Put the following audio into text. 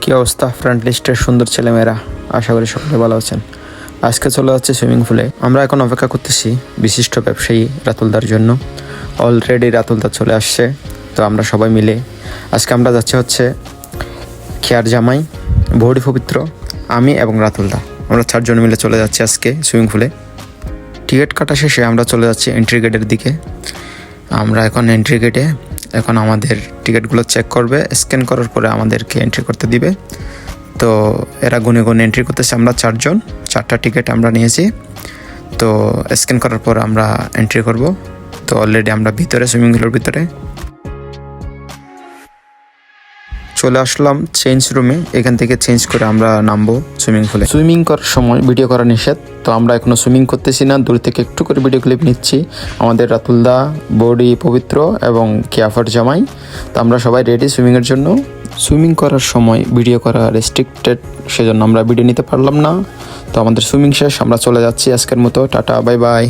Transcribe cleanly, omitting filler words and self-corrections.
কী অবস্থা ফ্রন্ট লিস্টের সুন্দর ছেলেমেয়েরা? আশা করি সকলে ভালো আছেন। আজকে চলে যাচ্ছে সুইমিং পুলে। আমরা এখন অপেক্ষা করতেছি বিশিষ্ট ব্যবসায়ী রাতুলদার জন্য। অলরেডি রাতুলদা চলে আসছে। তো আমরা সবাই মিলে আজকে আমরা যাচ্ছি হচ্ছে খেয়ার জামাই, বৌডি পবিত্র, আমি এবং রাতুলদা। আমরা 4 জন মিলে চলে যাচ্ছি আজকে সুইমিং পুলে। টিকিট কাটা শেষে আমরা চলে যাচ্ছি এন্ট্রি গেটের দিকে। আমরা এখন এন্ট্রি গেটে এখন আমাদের টিকিটগুলো চেক করবে, স্ক্যান করার পরে আমাদেরকে এন্ট্রি করতে দিবে। তো এরা গুনে গুনে এন্ট্রি করতেছে। আমরা 4 জন, 4টা টিকিট আমরা নিয়েছি। তো স্ক্যান করার পর আমরা এন্ট্রি করব। তো অলরেডি আমরা ভিতরে, সুইমিং পুলের ভিতরে চলে আসলাম চেঞ্জ রুমে। এখান থেকে চেঞ্জ করে আমরা নামবো সুইমিং পুলে। সুইমিং করার সময় ভিডিও করা নিষেধ। তো আমরা এখনো সুইমিং করতেছি না, দূর থেকে একটু করে ভিডিও ক্লিপ নিচ্ছি। আমাদের রাতুলদা, বৌডি পবিত্র এবং কেয়াফার জামাই। তো আমরা সবাই রেডি সুইমিংয়ের জন্য। সুইমিং করার সময় ভিডিও করা রেস্ট্রিক্টেড, সেজন্য আমরা ভিডিও নিতে পারলাম না। তো আমাদের সুইমিং শেষ, আমরা চলে যাচ্ছি আজকের মতো। Tata, bye bye.